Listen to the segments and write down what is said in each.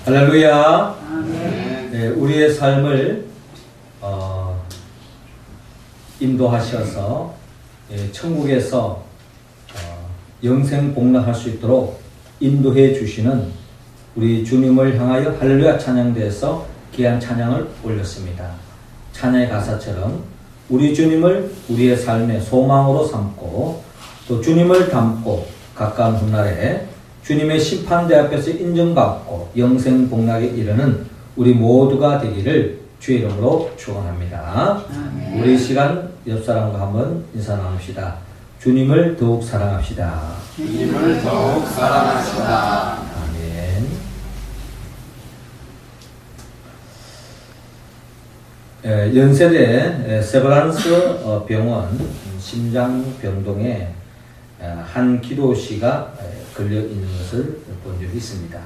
할렐루야. 아멘. 네, 우리의 삶을 인도하셔서 천국에서 영생 복락할 수 있도록 인도해 주시는 우리 주님을 향하여 할렐루야 찬양대에서 귀한 찬양을 올렸습니다. 찬양의 가사처럼 우리 주님을 우리의 삶의 소망으로 삼고 또 주님을 닮고 가까운 훗날에 주님의 심판대 앞에서 인정받고 영생 복락에 이르는 우리 모두가 되기를 주의 이름으로 축원합니다. 우리 시간 옆 사람과 한번 인사 나눕시다. 주님을 더욱 사랑합시다. 주님을 더욱 사랑합시다. 아멘. 연세대 세브란스 병원 심장병동에 한 기도시가 걸려 있는 것을 본 적이 있습니다.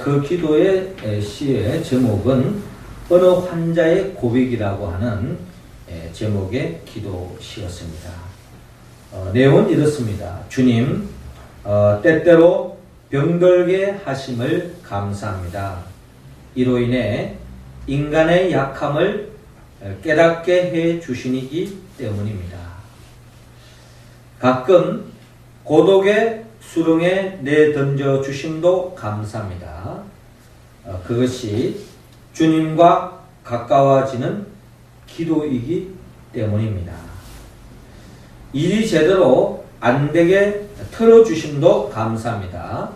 그 기도의 시의 제목은 어느 환자의 고백이라고 하는 제목의 기도시였습니다. 내용은 이렇습니다. 주님, 때때로 병들게 하심을 감사합니다. 이로 인해 인간의 약함을 깨닫게 해 주시기 때문입니다. 가끔 고독의 수렁에 내던져 주심도 감사합니다. 그것이 주님과 가까워지는 기도이기 때문입니다. 일이 제대로 안 되게 틀어주심도 감사합니다.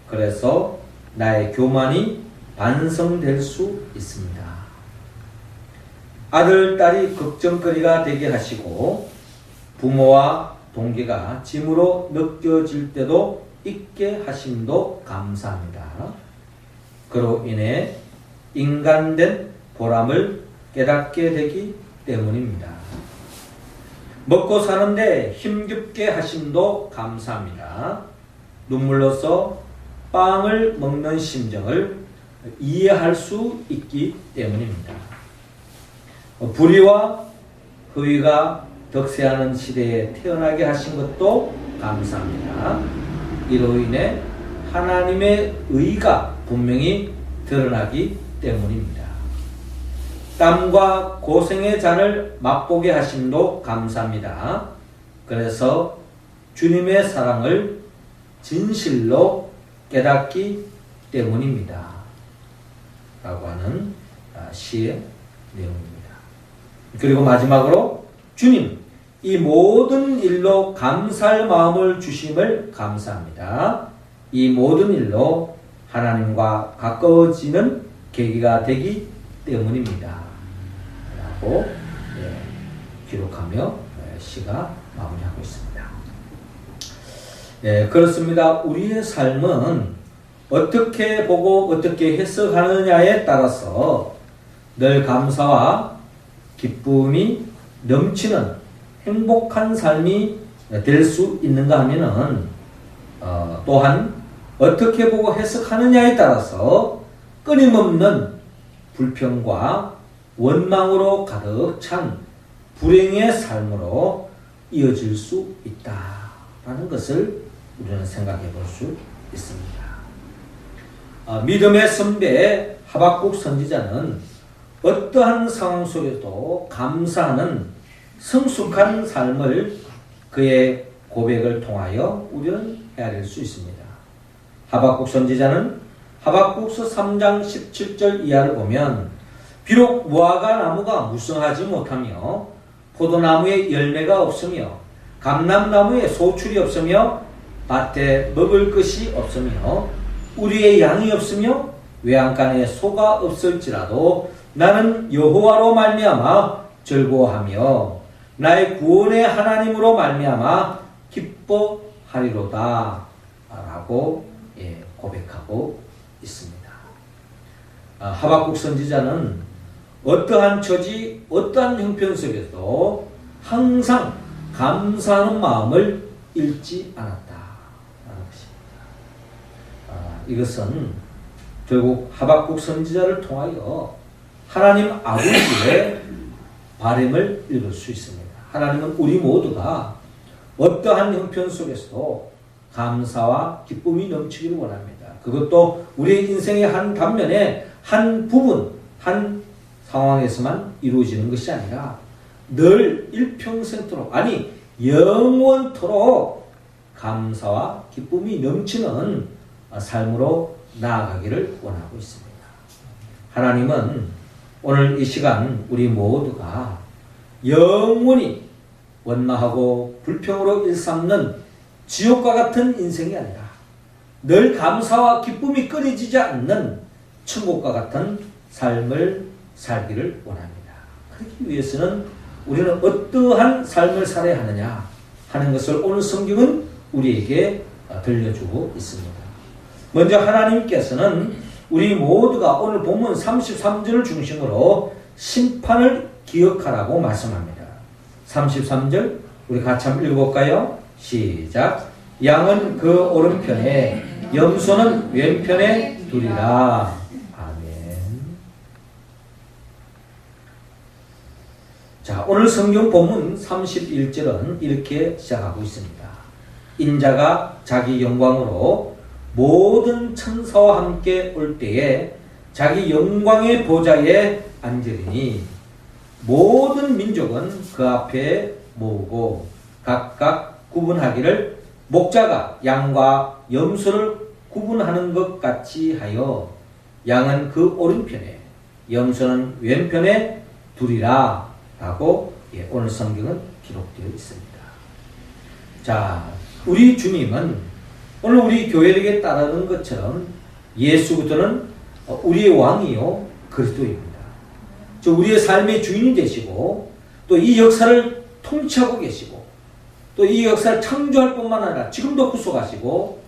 그래서 나의 교만이 반성될 수 있습니다. 아들, 딸이 걱정거리가 되게 하시고 부모와 동기가 짐으로 느껴질 때도 있게 하심도 감사합니다. 그로 인해 인간된 보람을 깨닫게 되기 때문입니다. 먹고 사는데 힘겹게 하심도 감사합니다. 눈물로써 빵을 먹는 심정을 이해할 수 있기 때문입니다. 불의와 허위가 덕세하는 시대에 태어나게 하신 것도 감사합니다. 이로 인해 하나님의 의가 분명히 드러나기 때문입니다. 땀과 고생의 잔을 맛보게 하심도 감사합니다. 그래서 주님의 사랑을 진실로 깨닫기 때문입니다. 라고 하는 시의 내용입니다. 그리고 마지막으로 주님, 이 모든 일로 감사할 마음을 주심을 감사합니다. 이 모든 일로 하나님과 가까워지는 계기가 되기 때문입니다. 라고 기록하며 시가 마무리하고 있습니다. 그렇습니다. 우리의 삶은 어떻게 보고 어떻게 해석하느냐에 따라서 늘 감사와 기쁨이 넘치는 행복한 삶이 될 수 있는가 하면은 또한 어떻게 보고 해석하느냐에 따라서 끊임없는 불평과 원망으로 가득 찬 불행의 삶으로 이어질 수 있다라는 것을 우리는 생각해 볼 수 있습니다. 믿음의 선배 하박국 선지자는 어떠한 상황 속에도 감사하는 성숙한 삶을 그의 고백을 통하여 우리는 헤아릴 수 있습니다. 하박국 선지자는 하박국서 3장 17절 이하를 보면 비록 무화과 나무가 무성하지 못하며 포도나무에 열매가 없으며 감람나무에 소출이 없으며 밭에 먹을 것이 없으며 우리의 양이 없으며 외양간에 소가 없을지라도 나는 여호와로 말미암아 즐거워하며 나의 구원의 하나님으로 말미암아 기뻐하리로다 라고 고백하고 있습니다. 하박국 선지자는 어떠한 처지, 어떠한 형편 속에서도 항상 감사하는 마음을 잃지 않았다라는 것입니다. 이것은 결국 하박국 선지자를 통하여 하나님 아버지의 바람을 읽을 수 있습니다. 하나님은 우리 모두가 어떠한 형편 속에서도 감사와 기쁨이 넘치기를 원합니다. 그것도 우리의 인생의 한 단면에 한 부분, 한 상황에서만 이루어지는 것이 아니라 늘 일평생토록, 아니 영원토록 감사와 기쁨이 넘치는 삶으로 나아가기를 원하고 있습니다. 하나님은 오늘 이 시간 우리 모두가 영원히 원망하고 불평으로 일삼는 지옥과 같은 인생이 아니라 늘 감사와 기쁨이 끊이지 않는 천국과 같은 삶을 살기를 원합니다. 그렇기 위해서는 우리는 어떠한 삶을 살아야 하느냐 하는 것을 오늘 성경은 우리에게 들려주고 있습니다. 먼저 하나님께서는 우리 모두가 오늘 본문 33절을 중심으로 심판을 기억하라고 말씀합니다. 33절 우리 같이 한번 읽어볼까요? 시작. 양은 그 오른편에 염소는 왼편에 두리라. 아멘. 자, 오늘 성경 본문 31절은 이렇게 시작하고 있습니다. 인자가 자기 영광으로 모든 천사와 함께 올 때에 자기 영광의 보좌에 앉으리니 모든 민족은 그 앞에 모으고 각각 구분하기를 목자가 양과 염소를 구분하는 것 같이 하여 양은 그 오른편에 염소는 왼편에 두리라 라고 오늘 성경은 기록되어 있습니다. 자, 우리 주님은 오늘 우리 교회에게 따르는 것처럼 예수부터는 우리의 왕이요 그리스도입니다. 우리의 삶의 주인이 되시고 또 이 역사를 통치하고 계시고 또 이 역사를 창조할 뿐만 아니라 지금도 구속하시고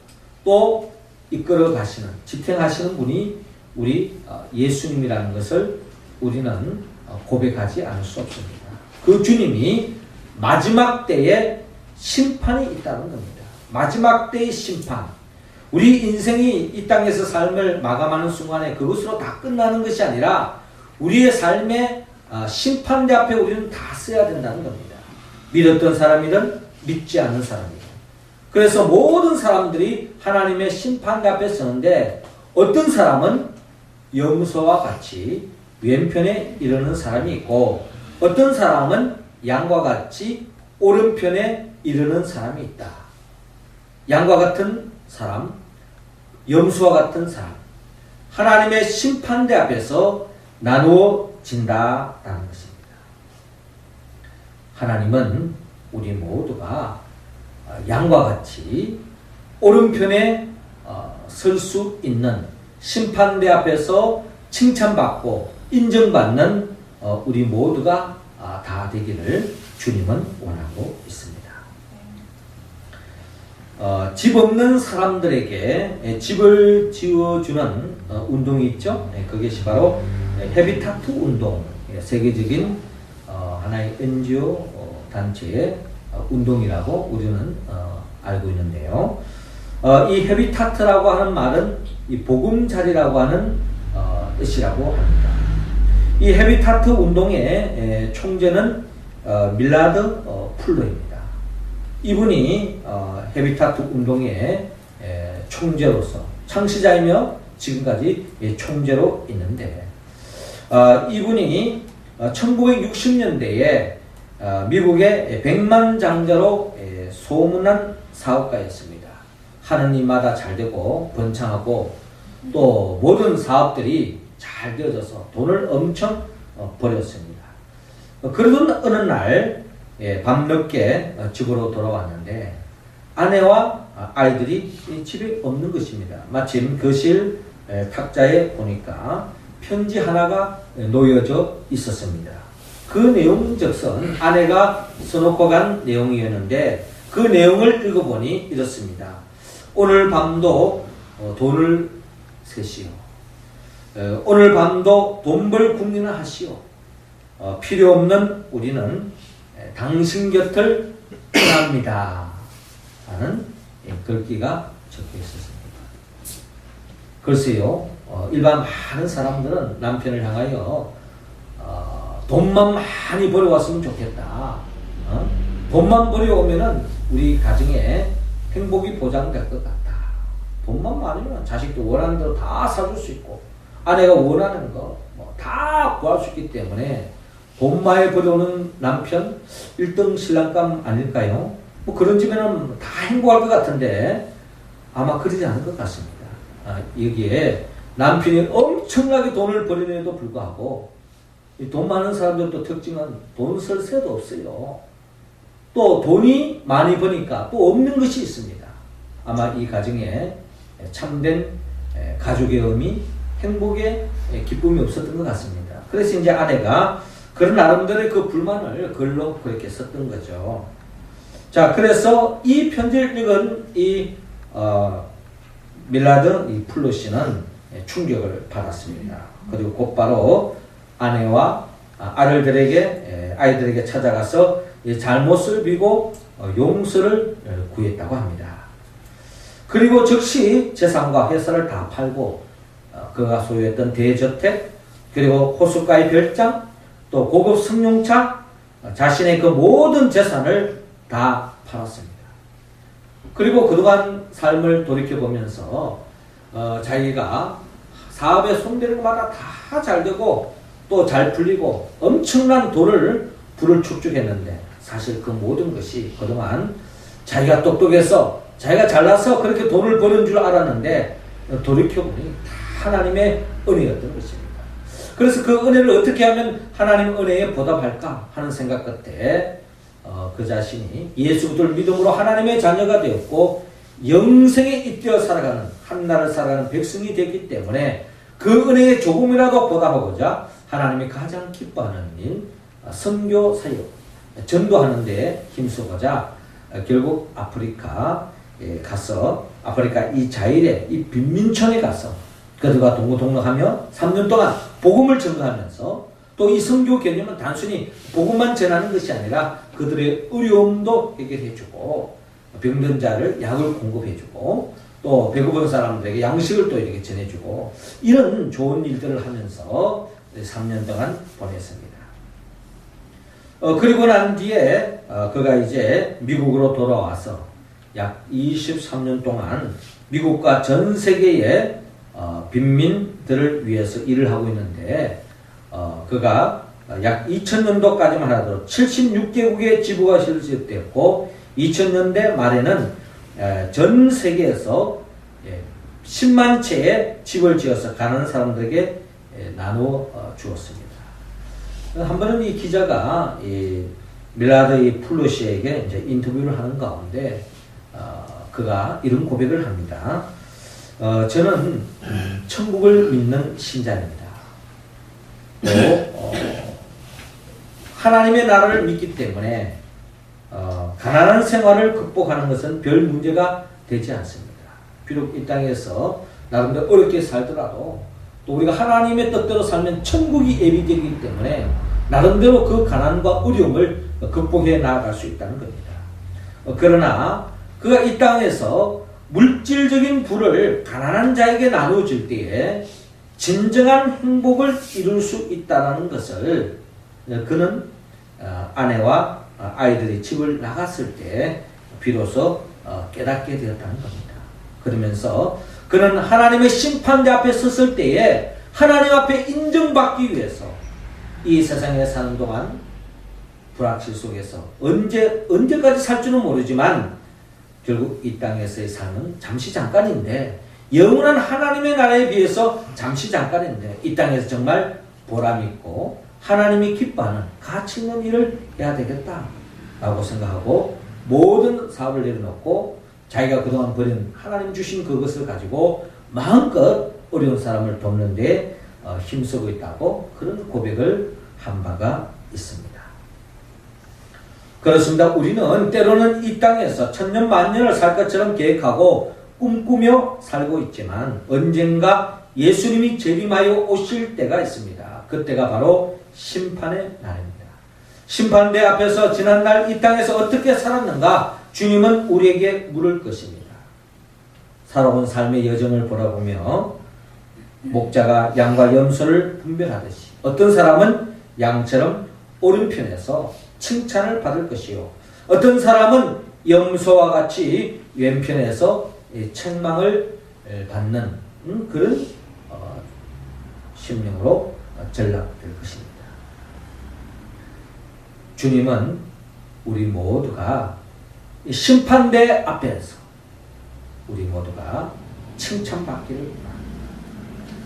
또 이끌어 가시는 집행하시는 분이 우리 예수님이라는 것을 우리는 고백하지 않을 수 없습니다. 그 주님이 마지막 때에 심판이 있다는 겁니다. 마지막 때의 심판. 우리 인생이 이 땅에서 삶을 마감하는 순간에 그것으로 다 끝나는 것이 아니라 우리의 삶의 심판대 앞에 우리는 다 서야 된다는 겁니다. 믿었던 사람이든 믿지 않는 사람이든. 그래서 모든 사람들이 하나님의 심판대 앞에 서는데 어떤 사람은 염소와 같이 왼편에 이르는 사람이 있고 어떤 사람은 양과 같이 오른편에 이르는 사람이 있다. 양과 같은 사람, 염소와 같은 사람. 하나님의 심판대 앞에서 나누어진다라는 것입니다. 하나님은 우리 모두가 양과 같이 오른편에 설 수 있는 심판대 앞에서 칭찬받고 인정받는 우리 모두가 다 되기를 주님은 원하고 있습니다. 집 없는 사람들에게 집을 지어주는 운동이 있죠. 그것이 바로 헤비타트 운동, 세계적인 하나의 NGO 단체의 운동이라고 우리는 알고 있는데요. 이 헤비타트라고 하는 말은 이 보금자리라고 하는 뜻이라고 합니다. 이 헤비타트 운동의 총재는 밀라드 풀러입니다. 이분이 헤비타트 운동의 총재로서 창시자이며 지금까지 총재로 있는데 이분이 1960년대에 미국의 백만장자로 소문난 사업가였습니다. 하는 일마다 잘 되고 번창하고 또 모든 사업들이 잘 되어져서 돈을 엄청 벌였습니다. 그러던 어느 날 밤늦게 집으로 돌아왔는데 아내와 아이들이 집에 없는 것입니다. 마침 거실 탁자에 보니까 편지 하나가 놓여져 있었습니다. 그 내용즉슨 아내가 써놓고 간 내용이었는데 그 내용을 읽어보니 이렇습니다. 오늘 밤도 돈을 세시오. 오늘 밤도 돈 벌 궁리나 하시오. 필요 없는 우리는 당신 곁을 떠납니다. 라는 글귀가 적혀 있었습니다. 글쎄요, 일반 많은 사람들은 남편을 향하여 돈만 많이 벌어왔으면 좋겠다. 돈만 벌어오면은 우리 가정에 행복이 보장될 것 같다. 돈만 많으면 자식도 원하는 대로 다 사줄 수 있고 아내가 원하는 거 다 구할 수 있기 때문에 돈 많이 벌어오는 남편 1등 신랑감 아닐까요? 뭐 그런 집에는 다 행복할 것 같은데 아마 그러지 않을 것 같습니다. 여기에 남편이 엄청나게 돈을 벌이는데도 불구하고 이 돈 많은 사람들도 특징은 돈 쓸 새도 없어요. 또 돈이 많이 버니까 또 없는 것이 있습니다. 아마 이 가정에 참된 가족의 의미, 행복의 기쁨이 없었던 것 같습니다. 그래서 이제 아내가 그런 나름대로의 그 불만을 글로 그렇게 썼던 거죠. 자, 그래서 이 편지를 읽은 이 밀라드 이 플루시는 충격을 받았습니다. 그리고 곧바로 아내와 아이들에게 찾아가서 잘못을 비고 용서를 구했다고 합니다. 그리고 즉시 재산과 회사를 다 팔고 그가 소유했던 대저택, 그리고 호숫가의 별장, 또 고급 승용차, 자신의 그 모든 재산을 다 팔았습니다. 그리고 그동안 삶을 돌이켜보면서 자기가 사업에 손대는 것마다 다 잘 되고 또 잘 풀리고 엄청난 불을 축적했는데 사실 그 모든 것이 그동안 자기가 똑똑해서 자기가 잘나서 그렇게 돈을 버는 줄 알았는데 돌이켜보니 다 하나님의 은혜였던 것입니다. 그래서 그 은혜를 어떻게 하면 하나님 은혜에 보답할까 하는 생각 끝에 그 자신이 예수를 믿음으로 하나님의 자녀가 되었고 영생에 잇대어 살아가는 한나라를 살아가는 백성이 됐기 때문에 그 은혜에 조금이라도 보답하고자 하나님이 가장 기뻐하는 일 선교 사역 전도하는 데 힘쓰고자 결국 아프리카에 가서 아프리카 이 자일에 이 빈민촌에 가서 그들과 동고동락하며 3년 동안 복음을 전가하면서 또 이 선교 개념은 단순히 복음만 전하는 것이 아니라 그들의 어려움도 해결해주고 병든 자를 약을 공급해주고 또 배고픈 사람들에게 양식을 또 이렇게 전해주고 이런 좋은 일들을 하면서 3년 동안 보냈습니다. 그리고 난 뒤에 그가 이제 미국으로 돌아와서 약 23년 동안 미국과 전 세계의 빈민들을 위해서 일을 하고 있는데 그가 약 2000년도까지만 하더라도 76개국의 지부가 설립되었고 2000년대 말에는 전 세계에서 10만 채의 집을 지어서 가난한 사람들에게 나누어 주었습니다. 한 번은 이 기자가 이 밀라드 플루시에게 이제 인터뷰를 하는 가운데 그가 이런 고백을 합니다. 저는 천국을 믿는 신자입니다. 또 하나님의 나라를 믿기 때문에 가난한 생활을 극복하는 것은 별 문제가 되지 않습니다. 비록 이 땅에서 나름대로 어렵게 살더라도 또 우리가 하나님의 뜻대로 살면 천국이 예비되기 때문에 나름대로 그 가난과 어려움을 극복해 나아갈 수 있다는 겁니다. 그러나 그가 이 땅에서 물질적인 부를 가난한 자에게 나누어질 때에 진정한 행복을 이룰 수 있다는 것을 그는 아내와 아이들이 집을 나갔을 때 비로소 깨닫게 되었다는 겁니다. 그러면서 그는 하나님의 심판대 앞에 섰을 때에 하나님 앞에 인정받기 위해서 이 세상에 사는 동안 불확실 속에서 언제까지 살지는 모르지만 결국 이 땅에서의 삶은 잠시 잠깐인데 영원한 하나님의 나라에 비해서 잠시 잠깐인데 이 땅에서 정말 보람있고 하나님이 기뻐하는 가치 있는 일을 해야 되겠다라고 생각하고 모든 사업을 내려놓고 자기가 그동안 버린 하나님 주신 그것을 가지고 마음껏 어려운 사람을 돕는 데 힘쓰고 있다고 그런 고백을 한 바가 있습니다. 그렇습니다. 우리는 때로는 이 땅에서 천년 만년을 살 것처럼 계획하고 꿈꾸며 살고 있지만 언젠가 예수님이 재림하여 오실 때가 있습니다. 그때가 바로 심판의 날입니다. 심판대 앞에서 지난날 이 땅에서 어떻게 살았는가 주님은 우리에게 물을 것입니다. 살아온 삶의 여정을 돌아보며 목자가 양과 염소를 분별하듯이 어떤 사람은 양처럼 오른편에서 칭찬을 받을 것이요 어떤 사람은 염소와 같이 왼편에서 책망을 받는 그런 심령으로 전락될 것입니다. 주님은 우리 모두가 심판대 앞에서 우리 모두가 칭찬받기를 바랍니다.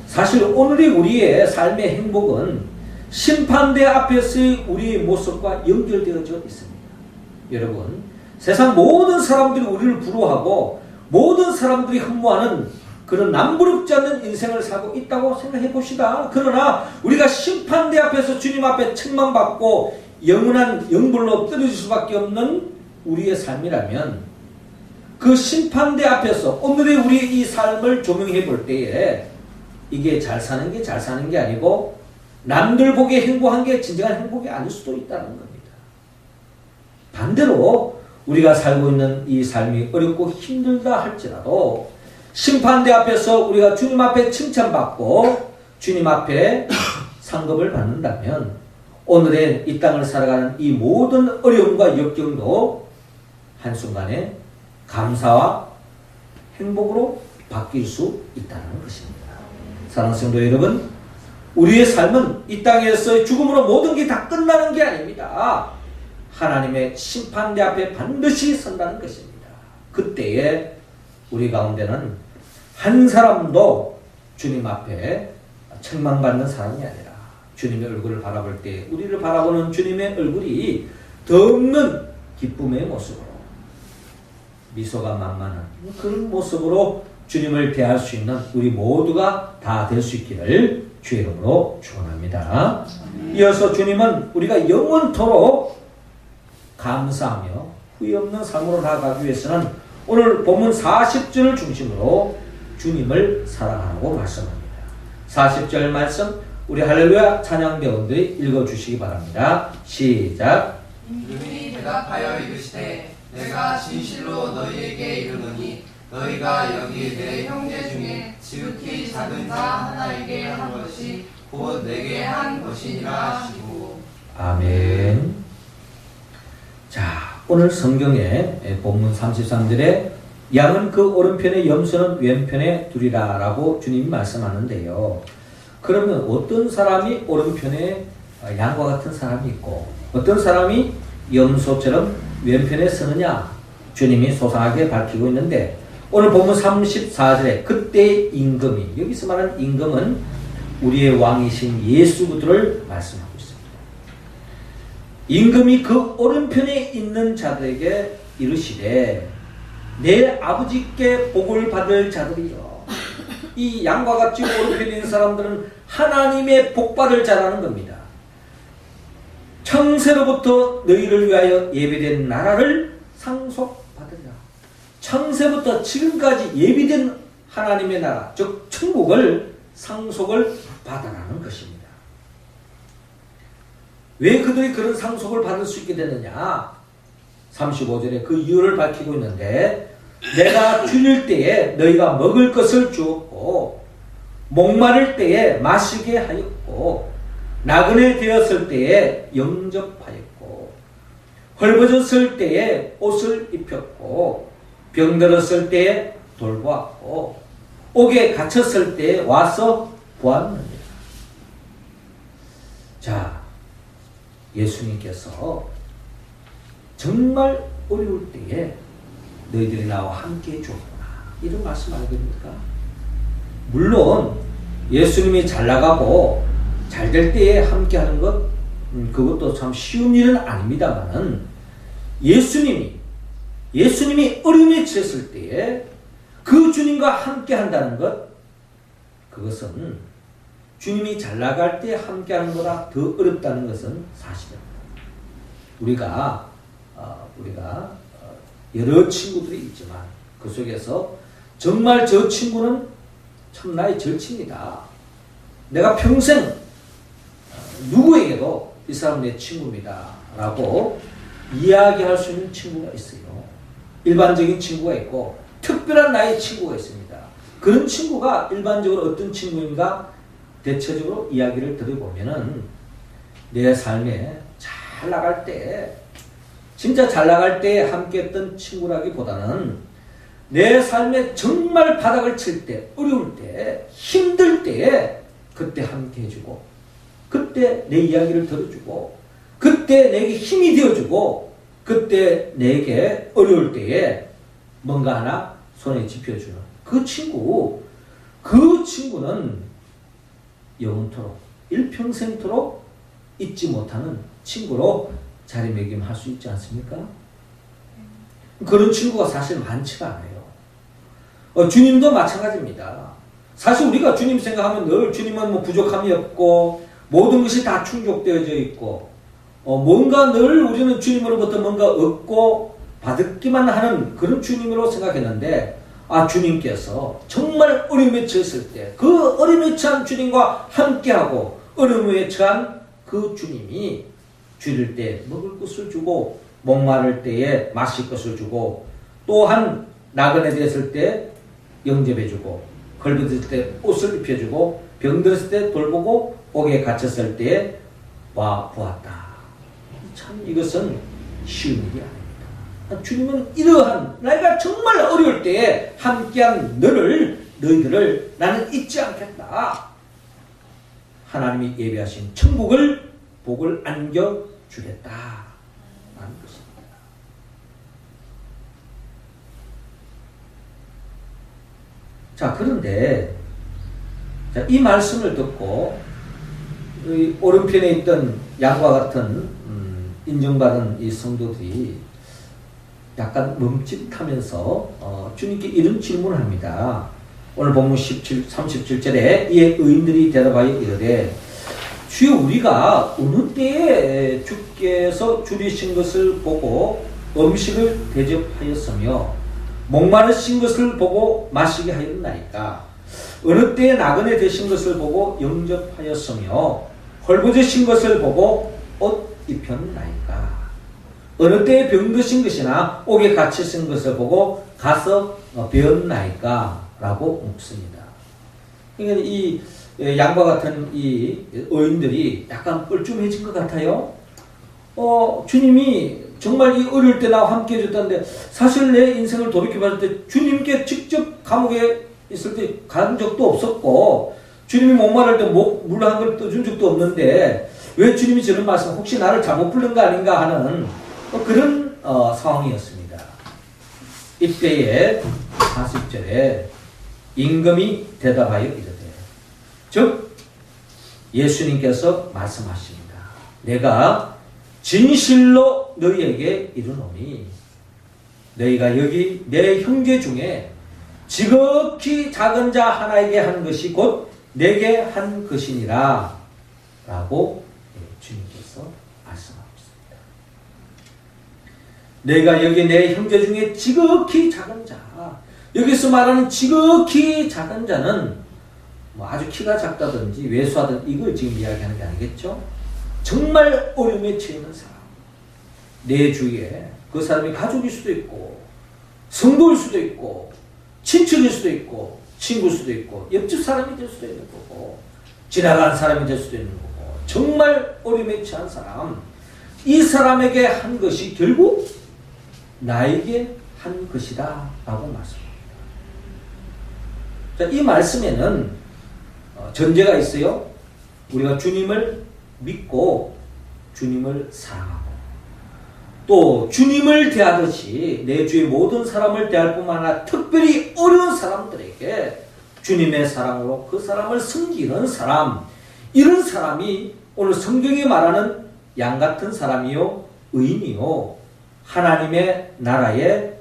사실 오늘의 우리의 삶의 행복은 심판대 앞에서의 우리의 모습과 연결되어져 있습니다. 여러분, 세상 모든 사람들이 우리를 부러워하고 모든 사람들이 흠모하는 그런 남부럽지 않는 인생을 살고 있다고 생각해 봅시다. 그러나 우리가 심판대 앞에서 주님 앞에 책망받고 영원한 영불로 떨어질 수밖에 없는 우리의 삶이라면 그 심판대 앞에서 오늘의 우리의 이 삶을 조명해 볼 때에 이게 잘 사는 게 아니고 남들 보기에 행복한 게 진정한 행복이 아닐 수도 있다는 겁니다. 반대로 우리가 살고 있는 이 삶이 어렵고 힘들다 할지라도 심판대 앞에서 우리가 주님 앞에 칭찬받고 주님 앞에 상급을 받는다면 오늘의 이 땅을 살아가는 이 모든 어려움과 역경도 한순간에 감사와 행복으로 바뀔 수 있다는 것입니다. 사랑하는 성도 여러분, 우리의 삶은 이 땅에서의 죽음으로 모든 게 다 끝나는 게 아닙니다. 하나님의 심판대 앞에 반드시 선다는 것입니다. 그때에 우리 가운데는 한 사람도 주님 앞에 책망받는 사람이 아니라 주님의 얼굴을 바라볼 때 우리를 바라보는 주님의 얼굴이 더없는 기쁨의 모습으로 미소가 만만한 그런 모습으로 주님을 대할 수 있는 우리 모두가 다 될 수 있기를 주의 이름으로 축원합니다. 이어서 주님은 우리가 영원토록 감사하며 후회 없는 삶으로 나아가기 위해서는 오늘 본문 40절을 중심으로 주님을 사랑하라고 말씀합니다. 40절 말씀 우리 할렐루야 찬양대원들이 읽어주시기 바랍니다. 시작. 누이 대답하여 이르시되 내가 진실로 너희에게 이르노니 너희가 여기 내 형제 중에 지극히 작은 자 하나에게 한 것이 곧 내게 한 것이니라 하시고. 아멘. 자, 오늘 성경의 본문 33절에 양은 그 오른편에 염소는 왼편에 두리라 라고 주님이 말씀하는데요. 그러면 어떤 사람이 오른편에 양과 같은 사람이 있고 어떤 사람이 염소처럼 왼편에 서느냐 주님이 소상하게 밝히고 있는데 오늘 본문 34절에 그때의 임금이, 여기서 말하는 임금은 우리의 왕이신 예수 그리스도를 말씀하고 있습니다. 임금이 그 오른편에 있는 자들에게 이르시되 내 아버지께 복을 받을 자들이요. 이 양과 같이 오른편에 있는 사람들은 하나님의 복받을 자라는 겁니다. 창세로부터 너희를 위하여 예비된 나라를 상속받으리라. 창세부터 지금까지 예비된 하나님의 나라, 즉 천국을 상속을 받아라는 것입니다. 왜 그들이 그런 상속을 받을 수 있게 되느냐? 35절에 그 이유를 밝히고 있는데 내가 줄일 때에 너희가 먹을 것을 주었고 목마를 때에 마시게 하였고 나그네 되었을 때에 영접하였고 헐벗었을 때에 옷을 입혔고 병들었을 때에 돌보았고 옥에 갇혔을 때에 와서 보았느니라. 자, 예수님께서 정말 어려울 때에 너희들이 나와 함께 해주었구나 이런 말씀 알겠습니까? 물론 예수님이 잘 나가고 잘 될 때에 함께 하는 것 그것도 참 쉬운 일은 아닙니다만은 예수님이 어려움에 처했을 때에 그 주님과 함께 한다는 것 그것은 주님이 잘 나갈 때 함께 하는 것보다 더 어렵다는 것은 사실입니다. 우리가 여러 친구들이 있지만 그 속에서 정말 저 친구는 참 나의 절친이다. 내가 평생 누구에게도 이 사람 내 친구입니다 라고 이야기할 수 있는 친구가 있어요. 일반적인 친구가 있고 특별한 나의 친구가 있습니다. 그런 친구가 일반적으로 어떤 친구인가 대체적으로 이야기를 들어보면은 내 삶에 잘 나갈 때 진짜 잘 나갈 때 함께 했던 친구라기보다는 내 삶에 정말 바닥을 칠 때, 어려울 때, 힘들 때에 그때 함께 해주고, 그때 내 이야기를 들어주고, 그때 내게 힘이 되어주고, 그때 내게 어려울 때에 뭔가 하나 손에 짚혀주는 그 친구는 영원토록, 일평생토록 잊지 못하는 친구로 자리매김할 수 있지 않습니까? 그런 친구가 사실 많지가 않아요. 주님도 마찬가지입니다. 사실 우리가 주님 생각하면 늘 주님은 뭐 부족함이 없고 모든 것이 다 충족되어져 있고 뭔가 늘 우리는 주님으로부터 뭔가 얻고 받기만 하는 그런 주님으로 생각했는데 주님께서 정말 어려움에 처했을 때 그 어려움에 처한 주님과 함께하고 어려움에 처한 그 주님이 줄일 때 먹을 것을 주고 목마를 때에 마실 것을 주고 또한 나그네 되었을 때 영접해주고 걸벗을 때 옷을 입혀주고 병들었을 때 돌보고 옥에 갇혔을 때에 와 보았다. 참 이것은 쉬운 일이 아닙니다. 주님은 이러한 내가 정말 어려울 때에 함께한 너희들을 나는 잊지 않겠다. 하나님이 예비하신 천국을 복을 안겨주겠다 라는 것입니다. 자, 그런데 이 말씀을 듣고 오른편에 있던 양과 같은 인정받은 이 성도들이 약간 멈칫하면서 주님께 이런 질문을 합니다. 오늘 본문 37절에 이에 의인들이 대답하여 이르되 주여 우리가 어느 때에 주께서 줄이신 것을 보고 음식을 대접하였으며 목마르신 것을 보고 마시게 하였나이까? 어느 때에 나그네 되신 것을 보고 영접하였으며 헐벗으신 것을 보고 옷 입혔나이까? 어느 때에 병드신 것이나 옥에 갇히신 것을 보고 가서 배웠나이까? 라고 묻습니다. 그러니까 이 양과 같은 이 의인들이 약간 뻘쭘해진 것 같아요. 주님이 정말 이 어려울 때 나와 함께 해줬다는데 사실 내 인생을 돌이켜봤을 때 주님께 직접 감옥에 있을 때 간 적도 없었고 주님이 목마를 때 물 한 그릇 떠준 적도 없는데 왜 주님이 저런 말씀 혹시 나를 잘못 부른 거 아닌가 하는 그런 상황이었습니다. 이때에 40절에 임금이 대답하여 이르되 즉 예수님께서 말씀하십니다. 내가 진실로 너희에게 이르노니 너희가 여기 내 형제 중에 지극히 작은 자 하나에게 한 것이 곧 내게 한 것이니라 라고 주님께서 말씀하고 있습니다. 너희가 여기 내 형제 중에 지극히 작은 자, 여기서 말하는 지극히 작은 자는 뭐 아주 키가 작다든지 왜소하든 이걸 지금 이야기하는 게 아니겠죠? 정말 어려움에 처해 있는 사람, 내 주위에 그 사람이 가족일 수도 있고 성도일 수도 있고 친척일 수도 있고 친구일 수도 있고 옆집 사람이 될 수도 있는 거고 지나가는 사람이 될 수도 있는 거고 정말 어려움에 처한 사람, 이 사람에게 한 것이 결국 나에게 한 것이다 라고 말씀합니다. 자, 이 말씀에는 전제가 있어요. 우리가 주님을 믿고 주님을 사랑하고 또 주님을 대하듯이 내 주의 모든 사람을 대할 뿐만 아니라 특별히 어려운 사람들에게 주님의 사랑으로 그 사람을 섬기는 사람, 이런 사람이 오늘 성경이 말하는 양 같은 사람이요 의인이요 하나님의 나라의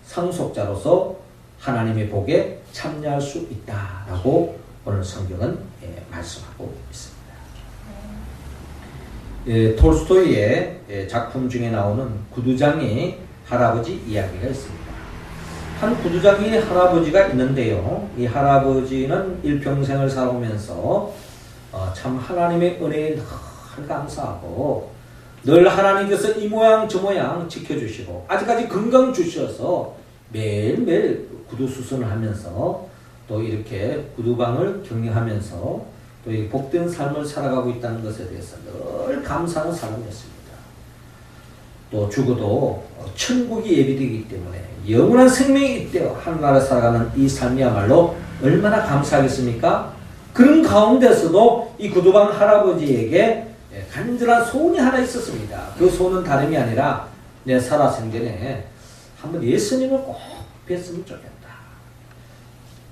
상속자로서 하나님의 복에 참여할 수 있다라고 오늘 성경은 말씀하고 있습니다. 톨스토이의 작품 중에 나오는 구두장이 할아버지 이야기가 있습니다. 한 구두장이 할아버지가 있는데요. 이 할아버지는 일평생을 살아오면서 참 하나님의 은혜에 늘 감사하고 늘 하나님께서 이 모양 저 모양 지켜주시고 아직까지 건강 주셔서 매일매일 구두 수선을 하면서 또 이렇게 구두방을 경영하면서 또 이 복된 삶을 살아가고 있다는 것에 대해서 늘 감사하는 사람이었습니다. 또 죽어도 천국이 예비되기 때문에 영원한 생명이 있대요. 하늘나라 살아가는 이 삶이야말로 얼마나 감사하겠습니까? 그런 가운데서도 이 구두방 할아버지에게 간절한 소원이 하나 있었습니다. 그 소원은 다름이 아니라 내 살아생전에 한번 예수님을 꼭 뵀으면 좋겠다.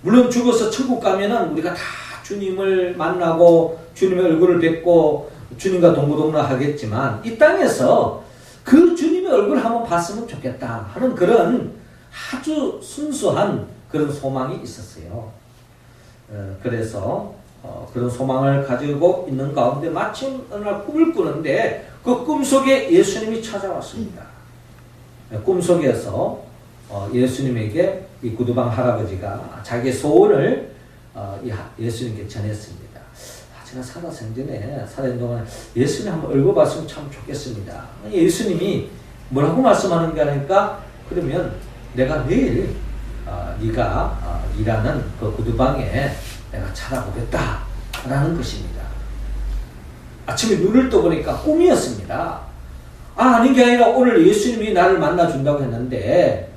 물론 죽어서 천국 가면은 우리가 다 주님을 만나고 주님의 얼굴을 뵙고 주님과 동고동락 하겠지만 이 땅에서 그 주님의 얼굴을 한번 봤으면 좋겠다 하는 그런 아주 순수한 그런 소망이 있었어요. 그래서 그런 소망을 가지고 있는 가운데 마침 어느 날 꿈을 꾸는데 그 꿈속에 예수님이 찾아왔습니다. 꿈속에서 예수님에게 이 구두방 할아버지가 자기의 소원을 예수님께 전했습니다. 제가 살아생전에 살아있는 동안에 예수님 한번 얼굴 봤으면 참 좋겠습니다. 예수님이 뭐라고 말씀하는 게 아니까 그러면 내가 내일 네가 일하는 그 구두방에 내가 찾아보겠다 라는 것입니다. 아침에 눈을 떠보니까 꿈이었습니다. 아닌 게 아니라 오늘 예수님이 나를 만나준다고 했는데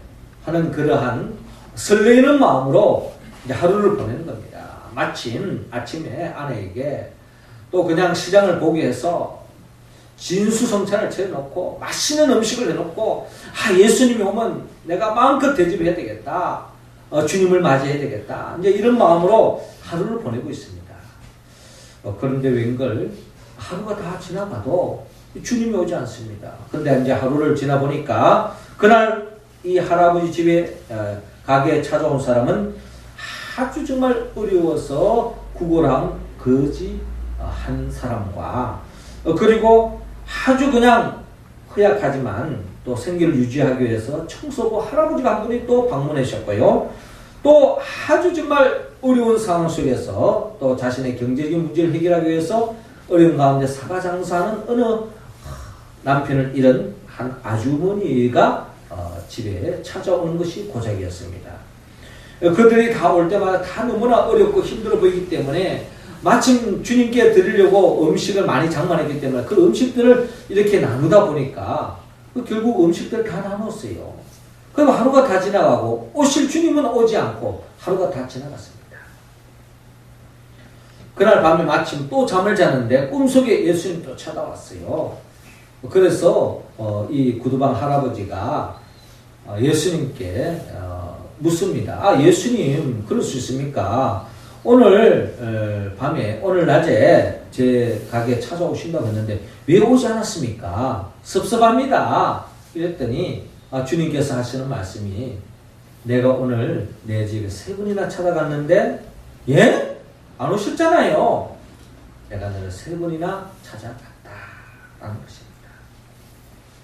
하는 그러한 설레이는 마음으로 이제 하루를 보내는 겁니다. 마침 아침에 아내에게 또 그냥 시장을 보게 해서 진수성찬을 차려놓고 맛있는 음식을 해놓고 예수님이 오면 내가 마음껏 대접해야 되겠다. 주님을 맞이해야 되겠다. 이제 이런 마음으로 하루를 보내고 있습니다. 그런데 웬걸 하루가 다 지나가도 주님이 오지 않습니다. 그런데 이제 하루를 지나보니까 그날 이 할아버지 집에 가게에 찾아온 사람은 아주 정말 어려워서 구걸한 거지 한 사람과 그리고 아주 그냥 허약하지만 또 생계를 유지하기 위해서 청소부 할아버지가 한 분이 또 방문하셨고요. 또 아주 정말 어려운 상황 속에서 또 자신의 경제적인 문제를 해결하기 위해서 어려운 가운데 사과 장사하는 어느 남편을 잃은 한 아주머니가 집에 찾아오는 것이 고작이었습니다. 그들이 다 올 때마다 다 너무나 어렵고 힘들어 보이기 때문에 마침 주님께 드리려고 음식을 많이 장만했기 때문에 그 음식들을 이렇게 나누다 보니까 결국 음식들을 다 나눴어요. 그럼 하루가 다 지나가고 오실 주님은 오지 않고 하루가 다 지나갔습니다. 그날 밤에 마침 또 잠을 자는데 꿈속에 예수님 또 찾아왔어요. 그래서 이 구두방 할아버지가 예수님께 묻습니다. 예수님 그럴 수 있습니까? 오늘 밤에 오늘 낮에 제 가게에 찾아오신다고 했는데 왜 오지 않았습니까? 섭섭합니다. 이랬더니 주님께서 하시는 말씀이 내가 오늘 내 집에 3번이나 찾아갔는데 예? 안 오셨잖아요. 내가 너를 3번이나 찾아갔다 라는 것입니다.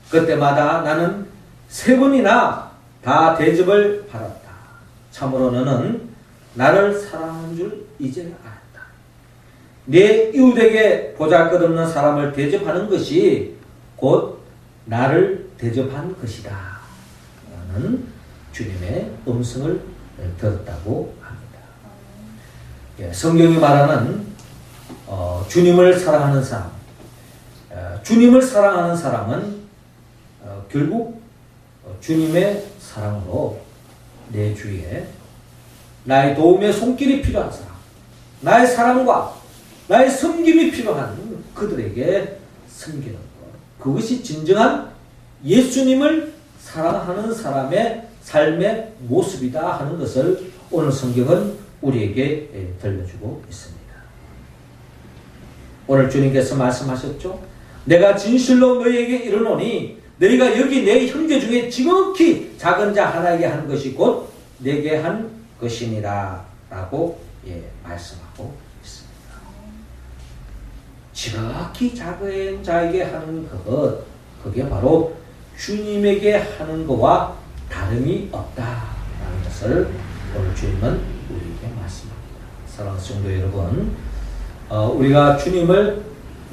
그때마다 나는 3번이나 다 대접을 받았다. 참으로 너는 나를 사랑하는 줄 이제 알았다. 내 이웃에게 보잘것없는 사람을 대접하는 것이 곧 나를 대접한 것이다. 라는 주님의 음성을 들었다고 합니다. 예, 성경이 말하는 주님을 사랑하는 사람, 주님을 사랑하는 사람은 결국 주님의 사랑으로 내 주위에 나의 도움의 손길이 필요한 사람, 나의 사랑과 나의 섬김이 필요한 그들에게 섬기는 것. 그것이 진정한 예수님을 사랑하는 사람의 삶의 모습이다 하는 것을 오늘 성경은 우리에게 들려주고 있습니다. 오늘 주님께서 말씀하셨죠? 내가 진실로 너희에게 이르노니 너희가 여기 내 형제 중에 지극히 작은 자 하나에게 한 것이 곧 내게 한 것이니라 라고 말씀하고 있습니다. 지극히 작은 자에게 하는 것, 그게 바로 주님에게 하는 것과 다름이 없다라는 것을 오늘 주님은 우리에게 말씀합니다. 사랑하는 성도 여러분, 우리가 주님을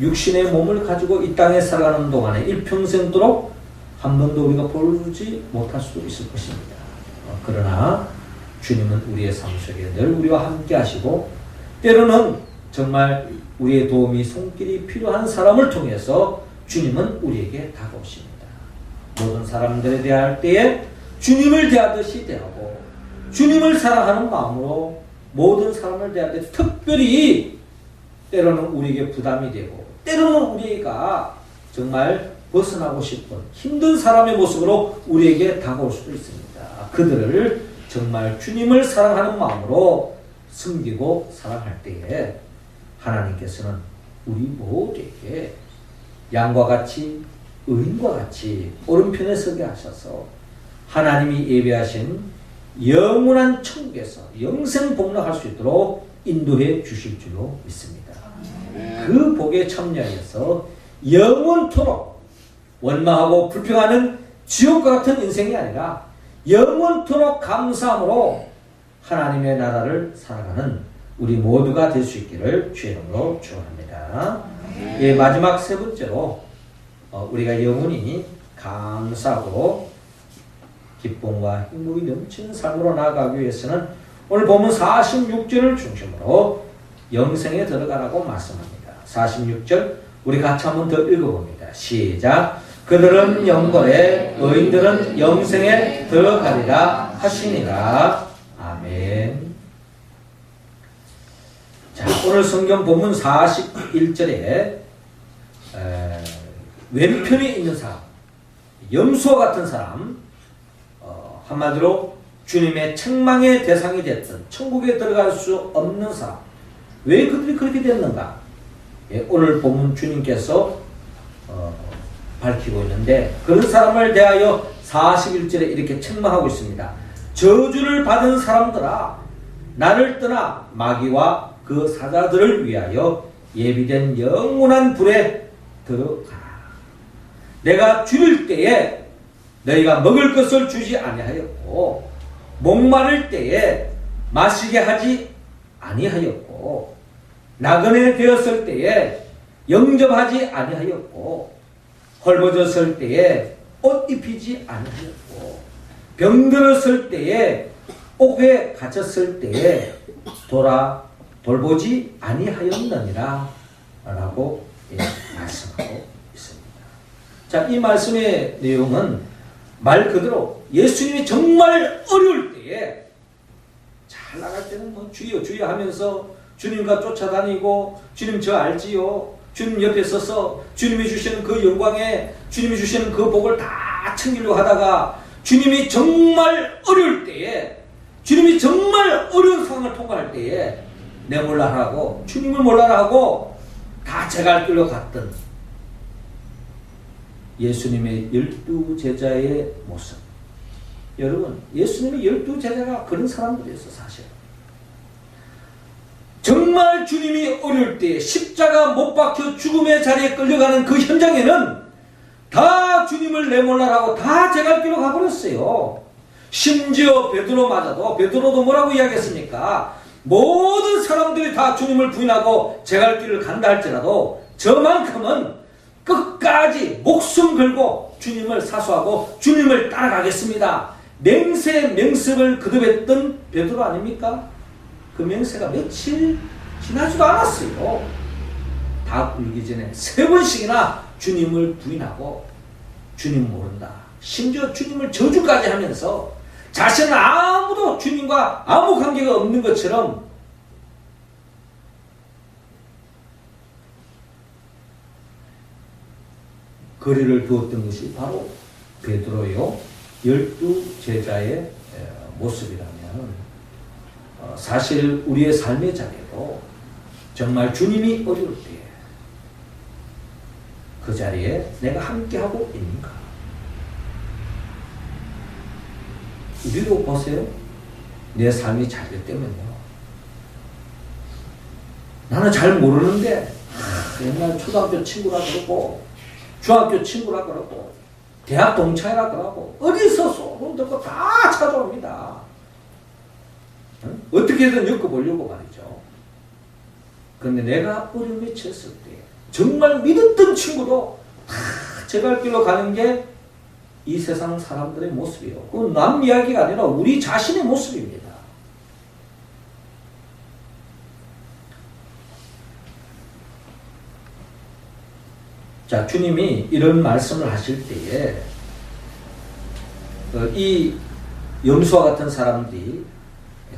육신의 몸을 가지고 이 땅에 살아가는 동안에 일평생도록 한 번도 우리가 보지 못할 수도 있을 것입니다. 그러나 주님은 우리의 삶 속에 늘 우리와 함께 하시고 때로는 정말 우리의 도움이 손길이 필요한 사람을 통해서 주님은 우리에게 다가오십니다. 모든 사람들에 대할 때에 주님을 대하듯이 대하고 주님을 사랑하는 마음으로 모든 사람을 대할 때 특별히 때로는 우리에게 부담이 되고 때로는 우리가 정말 벗어나고 싶은 힘든 사람의 모습으로 우리에게 다가올 수도 있습니다. 그들을 정말 주님을 사랑하는 마음으로 섬기고 사랑할 때에 하나님께서는 우리 모두에게 양과 같이 의인과 같이 오른편에 서게 하셔서 하나님이 예비하신 영원한 천국에서 영생 복락할 수 있도록 인도해 주실 줄로 믿습니다. 그 복에 참여해서 영원토록 원망하고 불평하는 지옥과 같은 인생이 아니라 영원토록 감사함으로 하나님의 나라를 살아가는 우리 모두가 될 수 있기를 주의 이름으로 축원합니다. 예, 마지막 세 번째로 우리가 영원히 감사하고 기쁨과 행복이 넘치는 삶으로 나아가기 위해서는 오늘 본문 46절을 중심으로 영생에 들어가라고 말씀합니다. 46절 우리 같이 한번 더 읽어봅니다. 시작. 그들은 영벌에 의인들은 영생에 들어가리라 하시니라. 아멘. 자, 오늘 성경 본문 41절에 왼편에 있는 사람, 염소와 같은 사람, 한마디로 주님의 책망의 대상이 됐던 천국에 들어갈 수 없는 사람, 왜 그들이 그렇게 됐는가? 예, 오늘 본문 주님께서 밝히고 있는데 그런 사람을 대하여 41절에 이렇게 책망하고 있습니다. 저주를 받은 사람들아, 나를 떠나 마귀와 그 사자들을 위하여 예비된 영원한 불에 들어가라. 내가 줄일 때에 너희가 먹을 것을 주지 아니하였고 목마를 때에 마시게 하지 아니하였고 나그네 되었을 때에 영접하지 아니하였고 헐벗었을 때에 옷 입히지 아니하였고 병들었을 때에 옥에 갇혔을 때에 돌보지 아니하였느니라 라고 말씀하고 있습니다. 자, 이 말씀의 내용은 말 그대로 예수님이 정말 어려울 때에 잘 나갈 때는 뭐 주여 주여 하면서 주님과 쫓아다니고 주님 저 알지요? 주님 옆에 서서 주님이 주시는 그 영광에 주님이 주시는 그 복을 다 챙기려고 하다가 주님이 정말 어려울 때에 주님이 정말 어려운 상황을 통과할 때에 내 몰라라 하고 주님을 몰라라 하고 다 제갈 길로 갔던 예수님의 12 제자의 모습. 여러분, 예수님의 12 제자가 그런 사람들이었어. 사실 정말 주님이 어려울 때 십자가 못 박혀 죽음의 자리에 끌려가는 그 현장에는 다 주님을 내몰라라고 다 제갈 길로 가버렸어요. 심지어 베드로마저도, 베드로도 뭐라고 이야기했습니까? 모든 사람들이 다 주님을 부인하고 제갈 길을 간다 할지라도 저만큼은 끝까지 목숨 걸고 주님을 사수하고 주님을 따라가겠습니다. 맹세 맹습을 거듭했던 베드로 아닙니까? 그 맹세가 며칠 지나지도 않았어요. 다 울기 전에 3번씩이나 주님을 부인하고 주님 모른다. 심지어 주님을 저주까지 하면서 자신은 아무도 주님과 아무 관계가 없는 것처럼 거리를 두었던 것이 바로 베드로요 12 제자의 모습이라면 사실 우리의 삶의 자리에도 정말 주님이 어려울 때 그 자리에 내가 함께하고 있는가? 우리도 보세요. 내 삶이 잘 될 때면요. 나는 잘 모르는데 옛날 초등학교 친구라 그러고 중학교 친구라 그러고 대학 동창이라 그러고 어디서 소문 듣고 다 찾아옵니다. 응? 어떻게든 엮어보려고 말이죠. 그런데 내가 어려움에 처했을 때 정말 믿었던 친구도 다 제갈 길로 가는 게 이 세상 사람들의 모습이에요. 그건 남 이야기가 아니라 우리 자신의 모습입니다. 자, 주님이 이런 말씀을 하실 때에 이 염소와 같은 사람들이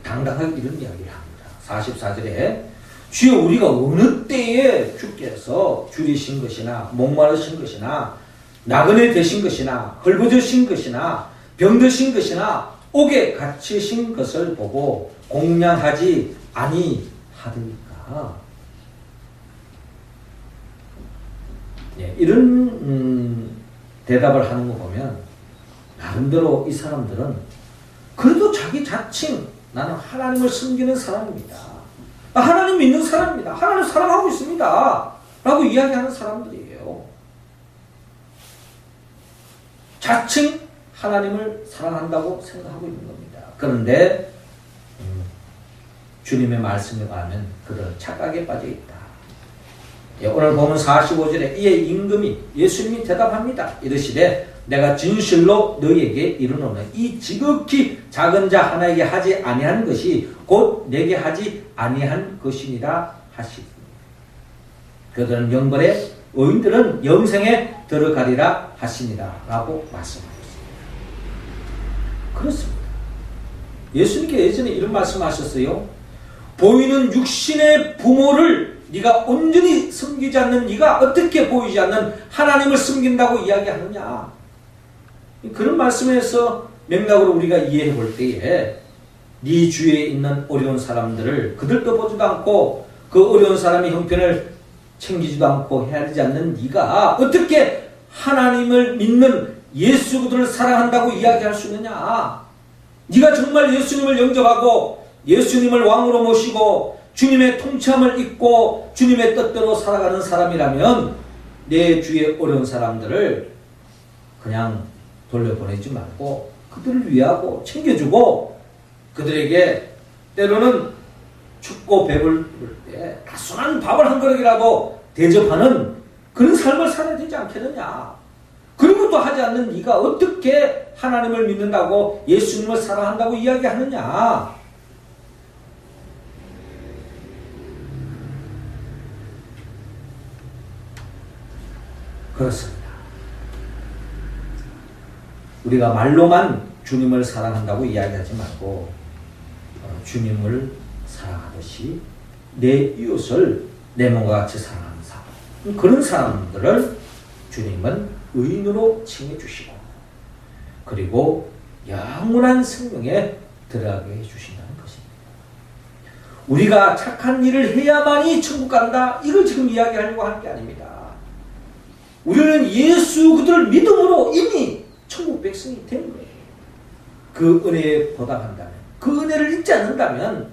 당당하게 이런 이야기를 합니다. 44절에 주여 우리가 어느 때에 주께서 줄이신 것이나 목마르신 것이나 나그네 되신 것이나 헐벗으신 것이나 병드신 것이나 옥에 갇히신 것을 보고 공양하지 아니하리까. 예, 이런 대답을 하는 거 보면 나름대로 이 사람들은 그래도 자기 자칭 나는 하나님을 섬기는 사람입니다. 하나님 믿는 사람입니다. 하나님 사랑하고 있습니다. 라고 이야기하는 사람들이에요. 자칭 하나님을 사랑한다고 생각하고 있는 겁니다. 그런데 주님의 말씀에 가면 그런 착각에 빠져 있다. 예, 오늘 보면 45절에 이에 임금이 예수님이 대답합니다. 이르시되 내가 진실로 너희에게 이르노니 이 지극히 작은 자 하나에게 하지 아니한 것이 곧 내게 하지 아니한 것이니라 하시니 그들은 영벌에 의인들은 영생에 들어가리라 하시니라 라고 말씀하셨습니다. 그렇습니다. 예수님께 예전에 이런 말씀하셨어요. 보이는 육신의 부모를 네가 온전히 섬기지 않는 네가 어떻게 보이지 않는 하나님을 섬긴다고 이야기하느냐. 그런 말씀에서 맥락으로 우리가 이해해 볼 때에 네 주위에 있는 어려운 사람들을 그들도 보지도 않고 그 어려운 사람의 형편을 챙기지도 않고 헤아리지 않는 네가 어떻게 하나님을 믿는 예수 그들을 사랑한다고 이야기할 수 있느냐. 네가 정말 예수님을 영접하고 예수님을 왕으로 모시고 주님의 통치함을 잊고 주님의 뜻대로 살아가는 사람이라면 내 주위에 어려운 사람들을 그냥 돌려보내지 말고 그들을 위하고 챙겨주고 그들에게 때로는 춥고 배불을 때 따순한 밥을 한 그릇이라도 대접하는 그런 삶을 살아야 되지 않겠느냐. 그런 것도 하지 않는 네가 어떻게 하나님을 믿는다고 예수님을 사랑한다고 이야기하느냐. 그렇습니다. 우리가 말로만 주님을 사랑한다고 이야기하지 말고 주님을 사랑하듯이 내 이웃을 내 몸과 같이 사랑하는 사람, 그런 사람들을 주님은 의인으로 칭해주시고 그리고 영원한 생명에 들어가게 해주신다는 것입니다. 우리가 착한 일을 해야만이 천국 간다, 이걸 지금 이야기하려고 하는 게 아닙니다. 우리는 예수 그들을 믿음으로 이미 천국 백성이 된 거예요. 그 은혜에 보답한다면, 그 은혜를 잊지 않는다면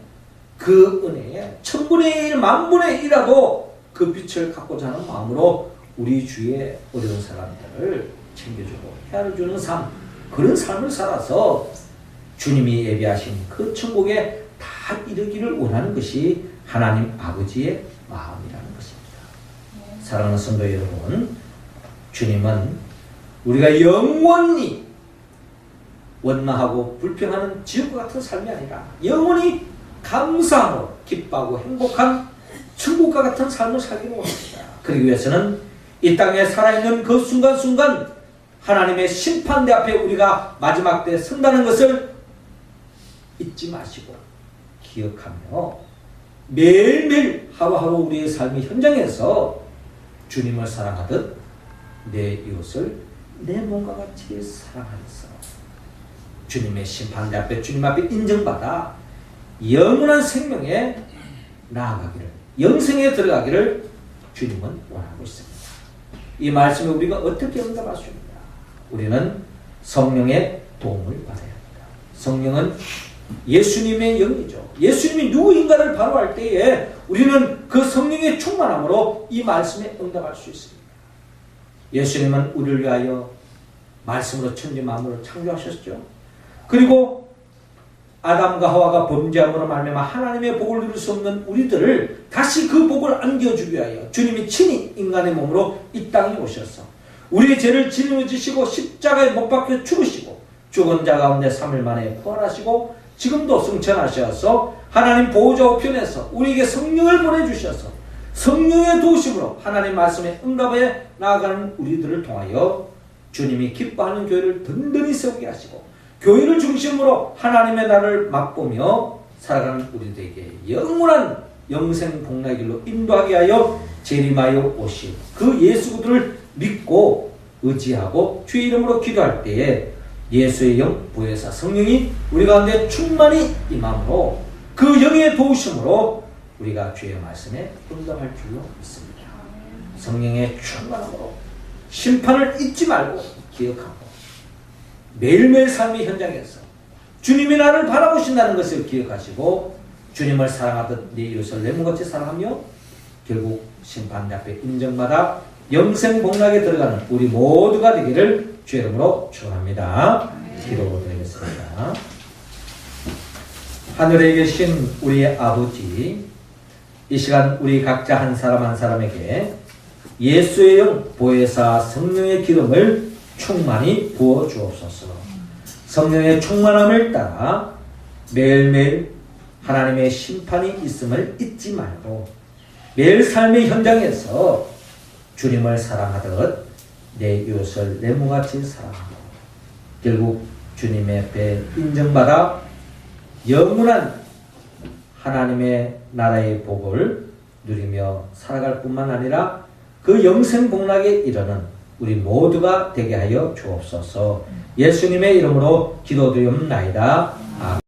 그 은혜에 1000분의 1, 10,000분의 1이라도 그 빛을 갖고자 하는 마음으로 우리 주위에 어려운 사람들을 챙겨주고 헤아려주는 삶, 그런 삶을 살아서 주님이 예비하신 그 천국에 다 이르기를 원하는 것이 하나님 아버지의 마음이라는 것입니다. 사랑하는 성도 여러분, 주님은 우리가 영원히 원망하고 불평하는 지옥과 같은 삶이 아니라 영원히 감사하고 기뻐하고 행복한 천국과 같은 삶을 살기를 원합니다. 그러기 위해서는 이 땅에 살아있는 그 순간순간 하나님의 심판대 앞에 우리가 마지막 때 선다는 것을 잊지 마시고 기억하며 매일매일 하루하루 우리의 삶의 현장에서 주님을 사랑하듯 내 이웃을 내 몸과 같이 사랑하여서 주님의 심판대 앞에 주님 앞에 인정받아 영원한 생명에 나아가기를, 영생에 들어가기를 주님은 원하고 있습니다. 이 말씀에 우리가 어떻게 응답할 수 있느냐? 우리는 성령의 도움을 받아야 합니다. 성령은 예수님의 영이죠. 예수님이 누구인가를 바로 알 때에 우리는 그 성령의 충만함으로 이 말씀에 응답할 수 있습니다. 예수님은 우리를 위하여 말씀으로 천지 만물을 창조하셨죠. 그리고 아담과 하와가 범죄함으로 말미암아 하나님의 복을 누릴 수 없는 우리들을 다시 그 복을 안겨주기 위하여 주님이 친히 인간의 몸으로 이 땅에 오셔서 우리의 죄를 짊어지시고 십자가에 못 박혀 죽으시고 죽은 자 가운데 3일 만에 부활하시고 지금도 승천하셔서 하나님 보호자 우편에서 우리에게 성령을 보내주셔서 성령의 도우심으로 하나님 말씀에 응답해 나아가는 우리들을 통하여 주님이 기뻐하는 교회를 든든히 세우게 하시고 교회를 중심으로 하나님의 나라를 맛보며 살아가는 우리들에게 영원한 영생 복락의 길로 인도하게 하여 재림하여 오신 그 예수 그리스도를 믿고 의지하고 주의 이름으로 기도할 때에 예수의 영 보혜사 성령이 우리 가운데 충만히 임함으로 그 영의 도우심으로 우리가 주의 말씀에 응답할 줄로 믿습니다. 성령의 충만함으로 심판을 잊지 말고 기억하고 매일매일 삶의 현장에서 주님이 나를 바라보신다는 것을 기억하시고 주님을 사랑하듯 내 이웃을 내 몸같이 사랑하며 결국 심판 앞에 인정받아 영생 복락에 들어가는 우리 모두가 되기를 주의 이름으로 축원합니다. 기도드리겠습니다. 하늘에 계신 우리의 아버지, 이 시간 우리 각자 한 사람 한 사람에게 예수의 영 보혜사 성령의 기름을 충만히 부어 주옵소서. 성령의 충만함을 따라 매일매일 하나님의 심판이 있음을 잊지 말고 매일 삶의 현장에서 주님을 사랑하듯 내 이웃을 내 몸같이 사랑하고 결국 주님의 앞에 인정받아 영원한 하나님의 나라의 복을 누리며 살아갈 뿐만 아니라 그 영생 복락에 이르는 우리 모두가 되게 하여 주옵소서. 예수님의 이름으로 기도드리옵나이다. 아멘.